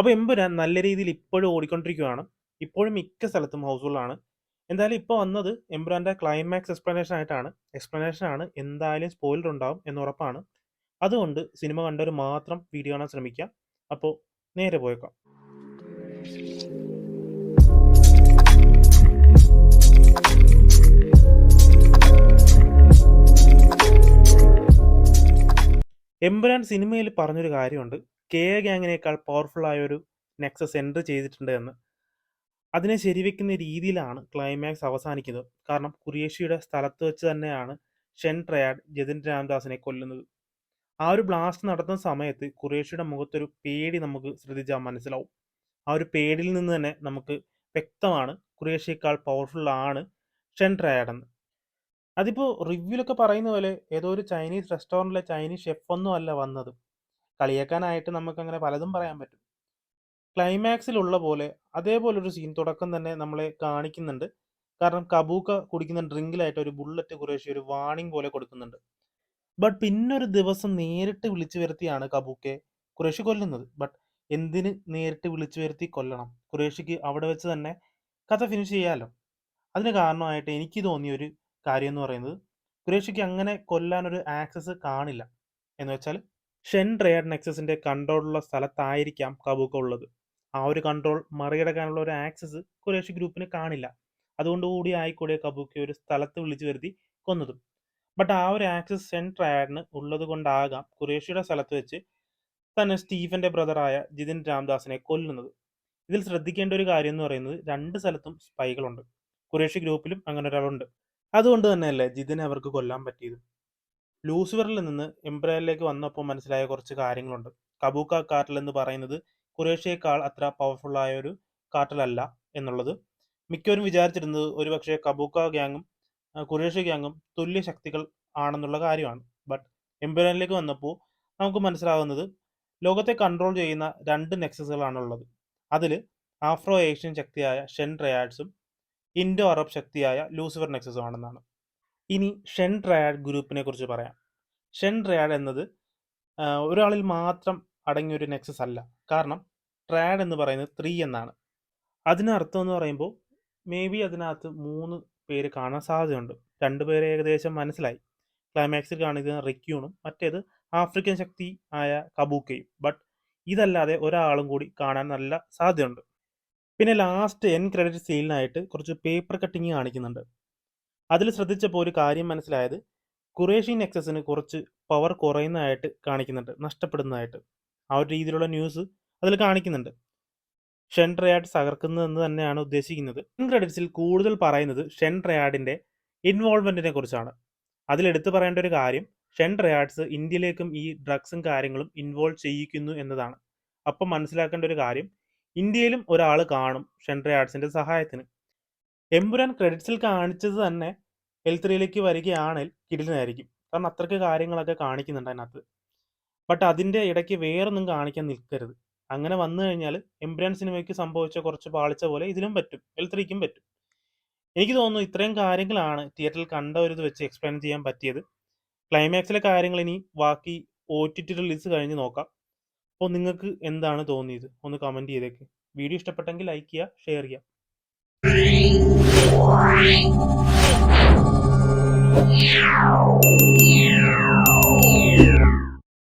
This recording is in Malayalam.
അപ്പോൾ എമ്പുരാൻ നല്ല രീതിയിൽ ഇപ്പോഴും ഓടിക്കൊണ്ടിരിക്കുകയാണ്. ഇപ്പോഴും മിക്ക സ്ഥലത്തും ഹൗസ്ഫുള്ളാണ്. എന്തായാലും ഇപ്പോൾ വന്നത് എമ്പുരാൻ്റെ ക്ലൈമാക്സ് എക്സ്പ്ലനേഷൻ ആയിട്ടാണ്. എക്സ്പ്ലനേഷൻ ആണ്, എന്തായാലും സ്പോയിലർ ഉണ്ടാവും എന്ന് ഉറപ്പാണ്. അതുകൊണ്ട് സിനിമ കണ്ടവർ മാത്രം വീഡിയോ കാണാൻ ശ്രമിക്കുക. അപ്പോൾ നേരെ പോയേക്കാം. എമ്പുരാൻ സിനിമയിൽ പറഞ്ഞൊരു കാര്യമുണ്ട്, കെ ഗ്യാങ്ങിനേക്കാൾ പവർഫുൾ ആയ ഒരു നെക്സസ് എൻട്രി ചെയ്തിട്ടുണ്ട് എന്ന്. അതിനെ ശരിവെക്കുന്ന രീതിയിലാണ് ക്ലൈമാക്സ് അവസാനിക്കുന്നത്. കാരണം ഖുറേഷിയുടെ സ്ഥലത്ത് വെച്ച് തന്നെയാണ് ഷെൻ ട്രയാഡ് ജതിൻ രാംദാസിനെ കൊല്ലുന്നത്. ആ ഒരു ബ്ലാസ്റ്റ് നടത്തുന്ന സമയത്ത് ഖുറേഷിയുടെ മുഖത്തൊരു പേടി നമുക്ക് ശ്രദ്ധിച്ചാൽ മനസ്സിലാവും. ആ ഒരു പേടിയിൽ നിന്ന് തന്നെ നമുക്ക് വ്യക്തമാണ് ഖുറേഷിയേക്കാൾ പവർഫുൾ ആണ് ഷെൻ ട്രയാഡ് എന്ന്. അതിപ്പോൾ റിവ്യൂലൊക്കെ പറയുന്ന പോലെ ഏതോ ഒരു ചൈനീസ് റെസ്റ്റോറൻറ്റിലെ ചൈനീസ് ഷെഫൊന്നും അല്ല വന്നത്. കളിയാക്കാനായിട്ട് നമുക്കങ്ങനെ പലതും പറയാൻ പറ്റും. ക്ലൈമാക്സിലുള്ള പോലെ അതേപോലൊരു സീൻ തുടക്കം തന്നെ നമ്മളെ കാണിക്കുന്നുണ്ട്. കാരണം കബൂക്ക കുടിക്കുന്ന ഡ്രിങ്കിലായിട്ട് ഒരു ബുള്ളറ്റ് ഖുറേഷി ഒരു വാർണിംഗ് പോലെ കൊടുക്കുന്നുണ്ട്. ബട്ട് പിന്നൊരു ദിവസം നേരിട്ട് വിളിച്ചു വരുത്തിയാണ് കബൂക്കയെ ഖുറേഷി കൊല്ലുന്നത്. ബട്ട് എന്തിന് നേരിട്ട് വിളിച്ചു വരുത്തി കൊല്ലണം? ഖുറേഷിക്ക് അവിടെ വെച്ച് തന്നെ കഥ ഫിനിഷ് ചെയ്യാമല്ലോ. അതിന് കാരണമായിട്ട് എനിക്ക് തോന്നിയൊരു കാര്യം എന്ന് പറയുന്നത്, ഖുറേഷിക്ക് അങ്ങനെ കൊല്ലാനൊരു ആക്സസ് കാണില്ല. എന്ന് വെച്ചാൽ ഷെൻ ട്രയാഡ് നെക്സസിന്റെ കൺട്രോളുള്ള സ്ഥലത്തായിരിക്കാം കബൂക്ക ഉള്ളത്. ആ ഒരു കൺട്രോൾ മറികടക്കാനുള്ള ഒരു ആക്സസ് ഖുറേഷി ഗ്രൂപ്പിന് കാണില്ല. അതുകൊണ്ട് കൂടി ആയിക്കൂടെ കബൂക്ക ഒരു സ്ഥലത്ത് വിളിച്ചു വരുത്തി കൊന്നതും. ബട്ട് ആ ഒരു ആക്സസ് ഷെൻ ട്രയാഡിന് ഉള്ളത് കൊണ്ടാകാം ഖുറേഷിയുടെ സ്ഥലത്ത് വെച്ച് തന്നെ സ്റ്റീഫന്റെ ബ്രദറായ ജിതിൻ രാംദാസിനെ കൊല്ലുന്നത്. ഇതിൽ ശ്രദ്ധിക്കേണ്ട ഒരു കാര്യം എന്ന് പറയുന്നത്, രണ്ട് സ്ഥലത്തും സ്പൈകളുണ്ട്. ഖുറേഷി ഗ്രൂപ്പിലും അങ്ങനെ ഒരാളുണ്ട്. അതുകൊണ്ട് തന്നെയല്ലേ ജിതിനെ അവർക്ക് കൊല്ലാൻ പറ്റിയത്. ലൂസിഫറിൽ നിന്ന് എംബ്രയറിലേക്ക് വന്നപ്പോൾ മനസ്സിലായ കുറച്ച് കാര്യങ്ങളുണ്ട്. കബൂക്ക കാർട്ടൽ എന്ന് പറയുന്നത് ഖുറേഷിയേക്കാൾ അത്ര പവർഫുൾ ആയ ഒരു കാർട്ടലല്ല എന്നുള്ളത്. മിക്കവരും വിചാരിച്ചിരുന്നത് ഒരുപക്ഷെ കബൂക്ക ഗ്യാങ്ങും ഖുറേഷി ഗ്യാങ്ങും തുല്യ ശക്തികൾ ആണെന്നുള്ള കാര്യമാണ്. ബട്ട് എംബ്രയറിലേക്ക് വന്നപ്പോൾ നമുക്ക് മനസ്സിലാകുന്നത് ലോകത്തെ കൺട്രോൾ ചെയ്യുന്ന രണ്ട് നെക്സസുകളാണുള്ളത്. അതിൽ ആഫ്രോ ഏഷ്യൻ ശക്തിയായ ഷെൻ ട്രയാഡ്സും ഇൻഡോ അറബ് ശക്തിയായ ലൂസിഫർ നെക്സസും ആണെന്നാണ്. ഇനി ഷെൻ ട്രയാഡ് ഗ്രൂപ്പിനെ കുറിച്ച് പറയാം. ഷെൻ ട്രയാഡ് എന്നത് ഒരാളിൽ മാത്രം അടങ്ങിയൊരു നെക്സസ് അല്ല. കാരണം ട്രയാഡ് എന്ന് പറയുന്നത് 3 എന്നാണ്. അതിനർത്ഥം എന്ന് പറയുമ്പോൾ മേ ബി അതിനകത്ത് 3 പേര് കാണാൻ സാധ്യതയുണ്ട്. 2 പേരെ ഏകദേശം മനസ്സിലായി. ക്ലൈമാക്സിൽ കാണിക്കുന്ന റിക്യൂണും മറ്റേത് ആഫ്രിക്കൻ ശക്തി ആയ കബൂക്കയും. ബട്ട് ഇതല്ലാതെ ഒരാളും കൂടി കാണാൻ നല്ല സാധ്യതയുണ്ട്. പിന്നെ ലാസ്റ്റ് എൻ ക്രെഡിറ്റ് സീനിനായിട്ട് കുറച്ച് പേപ്പർ കട്ടിങ് കാണിക്കുന്നുണ്ട്. അതിൽ ശ്രദ്ധിച്ചപ്പോൾ ഒരു കാര്യം മനസ്സിലായത്, ഖുറേഷി നെക്സസിന് കുറച്ച് പവർ കുറയുന്നതായിട്ട് കാണിക്കുന്നുണ്ട്, നഷ്ടപ്പെടുന്നതായിട്ട്. ആ ഒരു രീതിയിലുള്ള ന്യൂസ് അതിൽ കാണിക്കുന്നുണ്ട്. ഷെൻ ട്രയാഡ് തകർക്കുന്നതെന്ന് തന്നെയാണ് ഉദ്ദേശിക്കുന്നത്. എൻ ക്രെഡിറ്റ്സിൽ കൂടുതൽ പറയുന്നത് ഷെൻ ട്രയാഡിൻ്റെ ഇൻവോൾവ്മെൻറ്റിനെ കുറിച്ചാണ്. അതിലെടുത്ത് പറയേണ്ട ഒരു കാര്യം, ഷെൻ ട്രയാഡ്സ് ഇന്ത്യയിലേക്കും ഈ ഡ്രഗ്സും കാര്യങ്ങളും ഇൻവോൾവ് ചെയ്യിക്കുന്നു എന്നതാണ്. അപ്പം മനസ്സിലാക്കേണ്ട ഒരു കാര്യം, ഇന്ത്യയിലും ഒരാൾ കാണും ഷെൻ ട്രയാഡ്സിൻ്റെ സഹായത്തിന്. എമ്പുരാൻ ക്രെഡിറ്റ്സിൽ കാണിച്ചത് തന്നെ L3ലേക്ക് വരികയാണെങ്കിൽ കിടിലനായിരിക്കും. കാരണം അത്രയ്ക്ക് കാര്യങ്ങളൊക്കെ കാണിക്കുന്നുണ്ട് അതിനകത്ത്. ബട്ട് അതിൻ്റെ ഇടയ്ക്ക് വേറൊന്നും കാണിക്കാൻ നിൽക്കരുത്. അങ്ങനെ വന്നു കഴിഞ്ഞാൽ എമ്പുരാൻ സിനിമയ്ക്ക് സംഭവിച്ച കുറച്ച് പാളിച്ച പോലെ ഇതിലും പറ്റും, L3ക്കും പറ്റും. എനിക്ക് തോന്നുന്നു ഇത്രയും കാര്യങ്ങളാണ് തിയേറ്ററിൽ കണ്ടവരിത് വെച്ച് എക്സ്പ്ലെയിൻ ചെയ്യാൻ പറ്റിയത്. ക്ലൈമാക്സിലെ കാര്യങ്ങൾ ഇനി ബാക്കി OTT റിലീസ് കഴിഞ്ഞ് നോക്കാം. അപ്പോൾ നിങ്ങൾക്ക് എന്താണ് തോന്നിയത് ഒന്ന് കമൻറ്റ് ചെയ്തേക്ക്. വീഡിയോ ഇഷ്ടപ്പെട്ടെങ്കിൽ ലൈക്ക് ചെയ്യുക, ഷെയർ ചെയ്യുക.